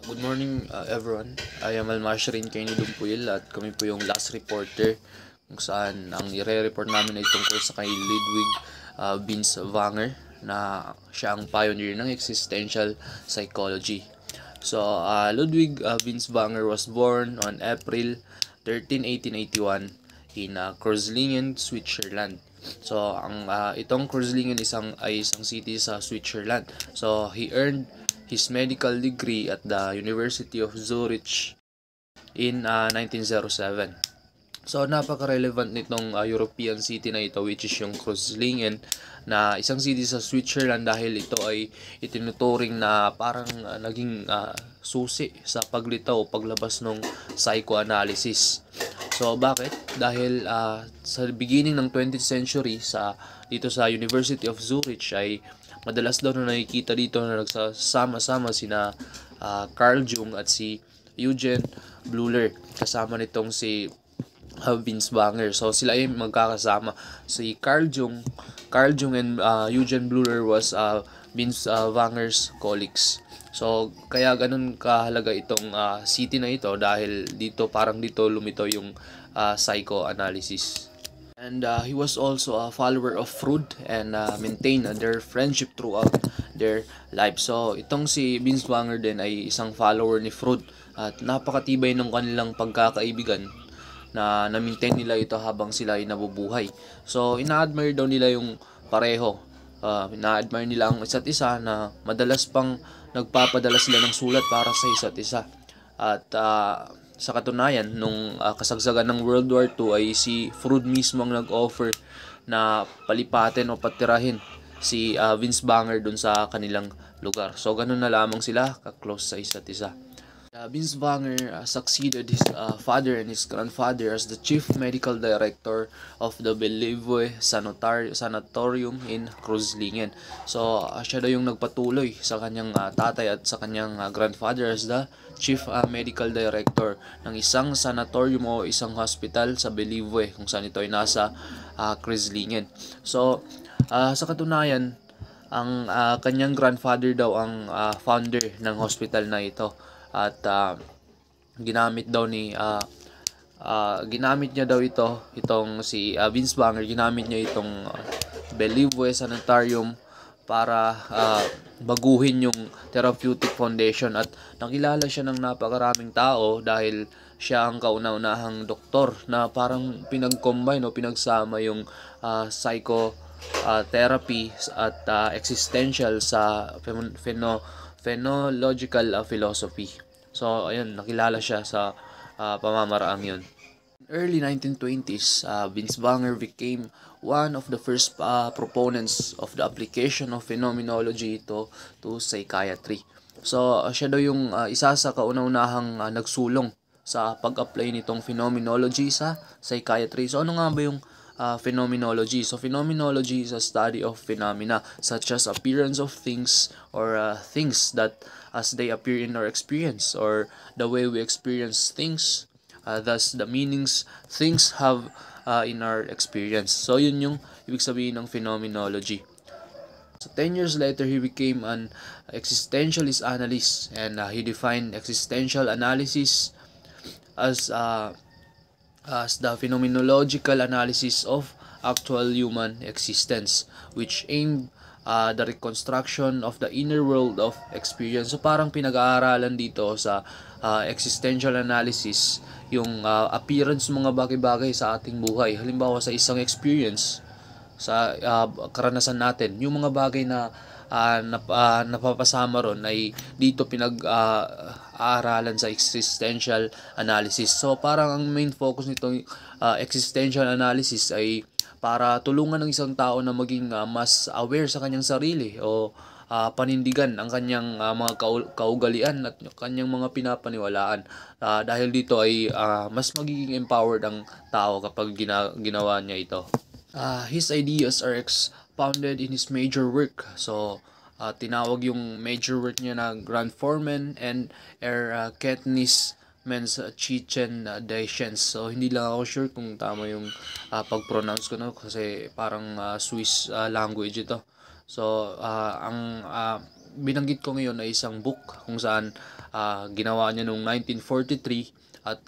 Good morning, everyone. I am Almashrin Kenny Dumpuyel at kami po yung last reporter kung saan ang ire-report namin ay tungkol sa kay Ludwig Binswanger na siya ang pioneer ng existential psychology. So, Ludwig Binswanger was born on April 13, 1881 in Kreuzlingen, Switzerland. So, itong Kreuzlingen ay isang city sa Switzerland. So, he earned his medical degree at the University of Zurich in 1907. So napaka-relevant nitong European city na ito, which is yung Kreuzlingen, na isang city sa Switzerland dahil ito ay itinuturing na parang naging susi sa paglitaw o paglabas ng psychoanalysis. So bakit? Dahil sa beginning ng 20th century dito sa University of Zurich ay madalas daw na nakikita dito na nagsasama-sama sina Carl Jung at si Eugen Bleuler, kasama nitong si Binswanger. So sila ay magkakasama. Si Carl Jung and Eugen Bleuler was Binswanger's colleagues. So kaya ganun kahalaga itong city na ito dahil dito lumitaw yung psychoanalysis. And he was also a follower of Freud and maintained their friendship throughout their life. So itong si Binswanger din ay isang follower ni Freud at napakatibay ng kanilang pagkakaibigan na na-maintain nila ito habang sila ay nabubuhay. So ina-admire daw nila yung pareho. Ina-admire nila ang isa't isa na madalas pang nagpapadala sila ng sulat para sa isa't isa. At sa katunayan, nung kasagsagan ng World War II ay si Freud mismo ang nag-offer na palipatin o patirahin si Binswanger dun sa kanilang lugar. So ganun na lamang sila ka-close sa isa't isa. Binswanger succeeded his father and his grandfather as the chief medical director of the Bellevue Sanatorium in Kreuzlingen. So siya daw yung nagpatuloy sa kanyang tatay at sa kanyang grandfather as the chief medical director ng isang sanatorium o isang hospital sa Bellevue kung saan ito ay nasa Kreuzlingen. So sa katunayan, ang kanyang grandfather daw ang founder ng hospital na ito. At ginamit niya daw itong si Binswanger, ginamit niya itong Bellevue Sanitarium para baguhin yung therapeutic foundation at nakilala siya ng napakaraming tao dahil siya ang kauna-unahang doktor na parang pinag-combine o pinagsama yung psychotherapy at existential sa phenological philosophy. So, ayun, nakilala siya sa pamamaraang yun. In early 1920s, Binswanger became one of the first proponents of the application of phenomenology to psychiatry. So, siya daw yung isa sa kauna-unahang nagsulong sa pag-apply nitong phenomenology sa psychiatry. So, ano nga ba yung phenomenology? So phenomenology is a study of phenomena such as appearance of things or things that as they appear in our experience or the way we experience things, thus the meanings things have in our experience. So yun yung ibig sabihin ng phenomenology. So 10 years later, he became an existentialist analyst and he defined existential analysis as the phenomenological analysis of actual human existence, which aimed the reconstruction of the inner world of experience. So parang pinag-aaralan dito sa existential analysis yung appearance ng mga bagay-bagay sa ating buhay. Halimbawa sa isang experience, sa karanasan natin, yung mga bagay na napapasama ron ay dito pinag-aaralan sa existential analysis. So parang ang main focus nitong existential analysis ay para tulungan ng isang tao na maging mas aware sa kanyang sarili o panindigan ang kanyang mga kaugalian at kanyang mga pinapaniwalaan. Dahil dito ay mas magiging empowered ang tao kapag ginawa niya ito. His ideas are expounded in his major work. So, tinawag yung major work niya na Grandformen and Erkenntnis Menschlichen Deschens. So, hindi lang ako sure kung tama yung pag-pronounce ko na kasi parang Swiss language ito. So, ang binanggit ko ngayon ay isang book kung saan ginawa niya noong 1943 at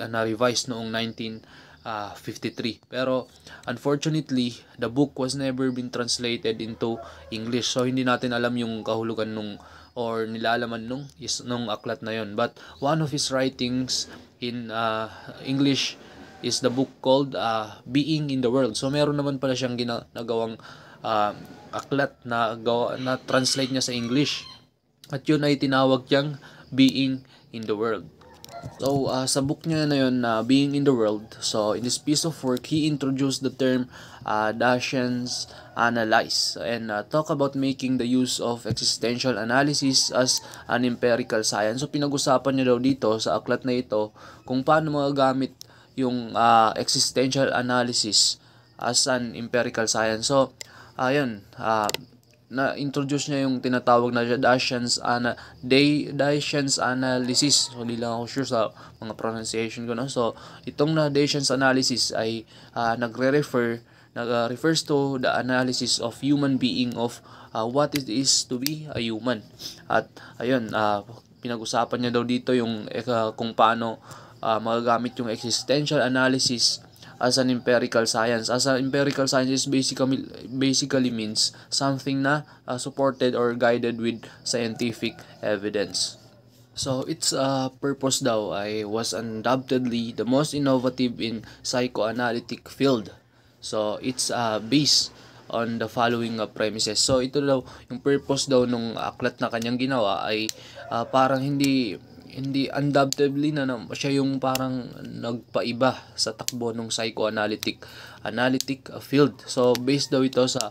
na-revise noong 1953. Pero unfortunately, the book was never been translated into English. So hindi natin alam yung kahulugan nung or nilalaman nung aklat na yon. But one of his writings in English is the book called Being in the World. So meron naman pala siyang ginagawang aklat na translate niya sa English. At yun ay tinawag niyang Being in the World. So, sa book niya na yun, Being in the World, so in this piece of work, he introduced the term Dashian's analyze and talk about making the use of existential analysis as an empirical science. So, pinag-usapan niya daw dito sa aklat na ito kung paano magagamit yung existential analysis as an empirical science. So, ayun, na-introduce niya yung tinatawag na Dashian's analysis. So, hindi lang ako sure sa mga pronunciation ko. No? So, itong na Dashian's analysis ay refers to the analysis of human being of what it is to be a human. At, ayun, pinag-usapan niya daw dito yung kung paano magagamit yung existential analysis as an empirical science. As an empirical science is basically means something na supported or guided with scientific evidence. So its purpose daw was undoubtedly the most innovative in psychoanalytic field. So it's based on the following premises. So ito daw yung purpose daw nung aklat na kanyang ginawa ay parang hindi undoubtedly na siya yung parang nagpaiba sa takbo ng psychoanalytic field. So based daw ito sa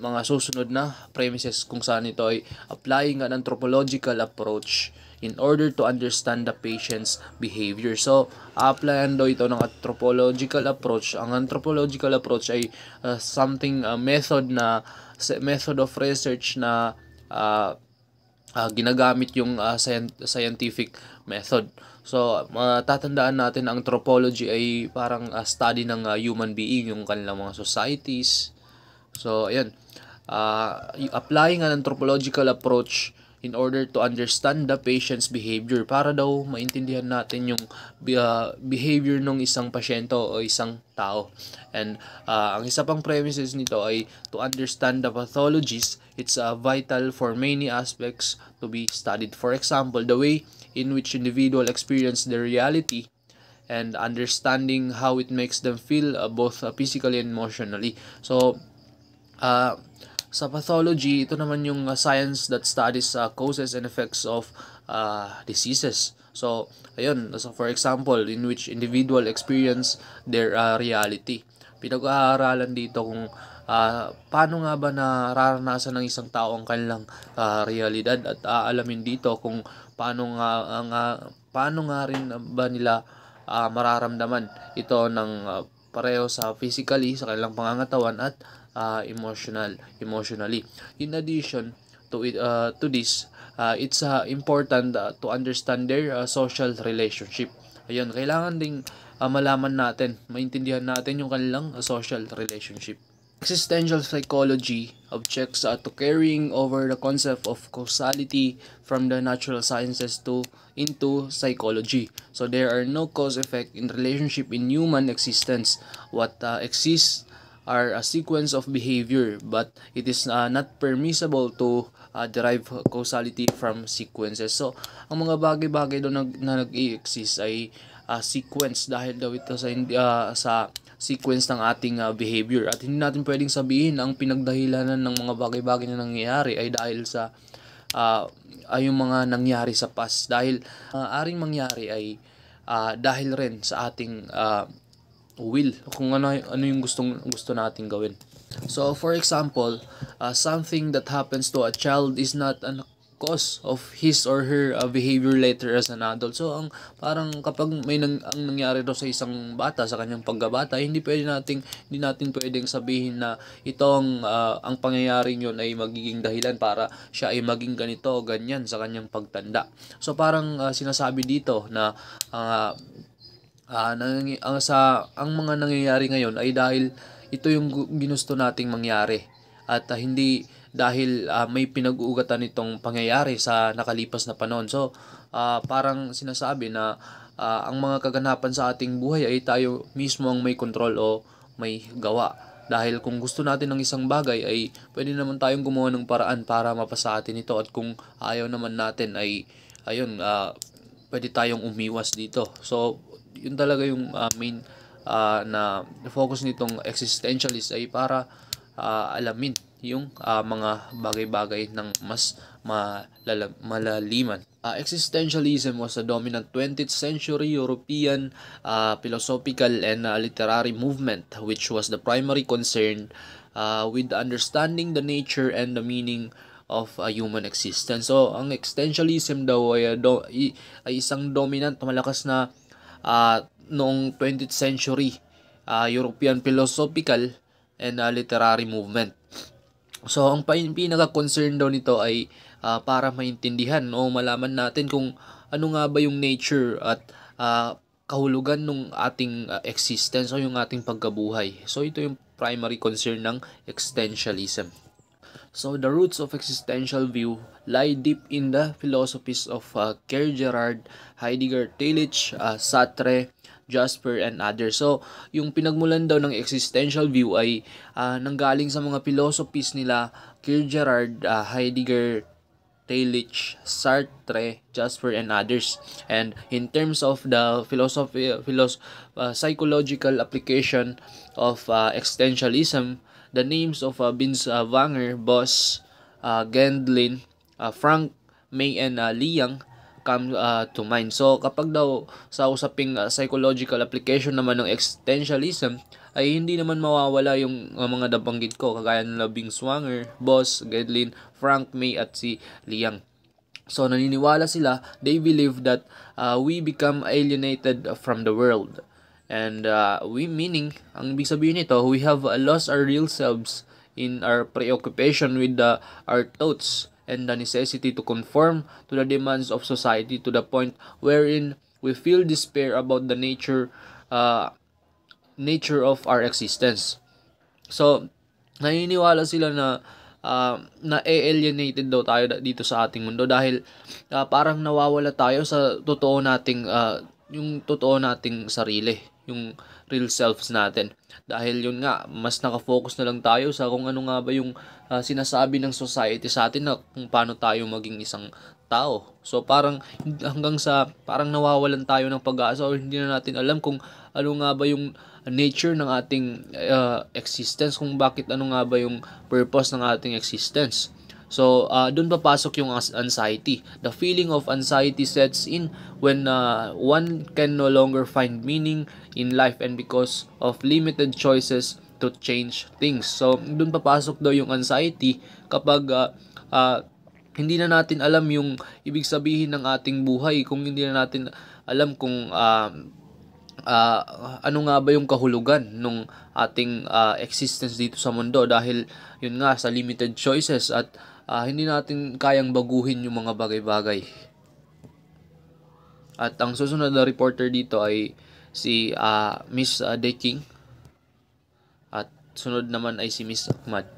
mga susunod na premises kung saan ito ay applying an anthropological approach in order to understand the patient's behavior. So applyan daw ito ng anthropological approach. Ang anthropological approach ay method of research na ginagamit yung scientific method. So, matatandaan natin ang anthropology ay parang study ng human being, yung kanilang mga societies. So, ayan. Applying an anthropological approach in order to understand the patient's behavior para daw maintindihan natin yung behavior ng isang pasyente o isang tao. And ang isa pang premises nito ay to understand the pathologies. It's vital for many aspects to be studied. For example, the way in which individual experience their reality and understanding how it makes them feel both physically and emotionally. So, sa pathology, ito naman yung science that studies causes and effects of diseases. So, ayun. So, for example, in which individual experience their reality. Pinag-aaralan dito kung paano nga ba nararanasan ng isang tao ang kanilang realidad at aalamin dito kung paano nga rin ba nila mararamdaman ito ng pareho sa physically sa kanilang pangangatawan at emotionally. In addition to this, it's important to understand their social relationship. Ayun, kailangan ding malaman natin, maintindihan natin yung kanilang social relationship. Existential psychology objects to carrying over the concept of causality from the natural sciences into psychology. So there are no cause-effect in relationship in human existence. What exists are a sequence of behavior, but it is not permissible to derive causality from sequences. So ang mga bagay-bagay doon na nag-i-exist ay sequence dahil daw ito sa sequence ng ating behavior, at hindi natin pwedeng sabihin ang pinagdahilanan ng mga bagay-bagay na nangyayari ay dahil sa yung mga nangyari sa past, dahil aring mangyari ay dahil rin sa ating will, kung ano yung gusto nating gawin. So for example, something that happens to a child is not an cause of his or her behavior later as an adult. So ang parang kapag ang nangyari daw sa isang bata sa kanyang pagkabata, hindi natin pwedeng sabihin na itong ang pangyayaring yon ay magiging dahilan para siya ay maging ganito o ganyan sa kanyang pagtanda. So parang sinasabi dito na ang mga nangyayari ngayon ay dahil ito yung ginusto nating mangyari, at hindi dahil may pinag-uugatan itong pangyayari sa nakalipas na panahon. So parang sinasabi na ang mga kaganapan sa ating buhay ay tayo mismo ang may kontrol o may gawa. Dahil kung gusto natin ng isang bagay ay pwede naman tayong gumawa ng paraan para mapasa atin ito, at kung ayaw naman natin ay ayun, pwede tayong umiwas dito. So yun talaga yung main na focus nitong existentialist, ay para alamin yung mga bagay-bagay ng mas malaliman. Existentialism was a dominant 20th century European philosophical and literary movement which was the primary concern with understanding the nature and the meaning of human existence. So, ang existentialism daw ay isang dominant, malakas na noong 20th century European philosophical and literary movement. So, ang pinaka-concern daw nito ay para maintindihan o malaman natin kung ano nga ba yung nature at kahulugan ng ating existence o yung ating pagkabuhay. So, ito yung primary concern ng existentialism. So, the roots of existential view lie deep in the philosophies of Kierkegaard, Heidegger, Tillich, Sartre, Jasper, and others. So, yung pinagmulan daw ng existential view ay nanggaling sa mga philosophies nila Kierkegaard, Heidegger, Tillich, Sartre, Jasper, and others. And in terms of the psychological application of existentialism, the names of Vince Wanger, Boss, Gendlin, Frank May, and Liang come to mind. So kapag daw sa usaping psychological application naman ng existentialism, ay hindi naman mawawala yung mga nabanggit ko, kagaya ng Vince Wanger, Boss, Gendlin, Frank May, at si Liang. So naniniwala sila, they believe that we become alienated from the world. And meaning, ang ibig sabihin nito, we have lost our real selves in our preoccupation with our thoughts and the necessity to conform to the demands of society, to the point wherein we feel despair about the nature of our existence. So, naniniwala sila na na-alienated daw tayo dito sa ating mundo dahil parang nawawala tayo sa totoo nating yung totoo nating sarili, yung real selves natin. Dahil yun nga, mas nakafocus na lang tayo sa kung ano nga ba yung sinasabi ng society sa atin na kung paano tayo maging isang tao. So parang hanggang sa parang nawawalan tayo ng pag-asa, o hindi na natin alam kung ano nga ba yung nature ng ating existence, kung bakit ano nga ba yung purpose ng ating existence. So, doon papasok yung anxiety. The feeling of anxiety sets in when one can no longer find meaning in life, and because of limited choices to change things. So, doon papasok daw yung anxiety kapag hindi na natin alam yung ibig sabihin ng ating buhay, kung hindi na natin alam kung ano nga ba yung kahulugan ng ating existence dito sa mundo, dahil yun nga, sa limited choices at hindi natin kayang baguhin yung mga bagay-bagay. At ang susunod na reporter dito ay si Miss Deking, at sunod naman ay si Miss Ahmad.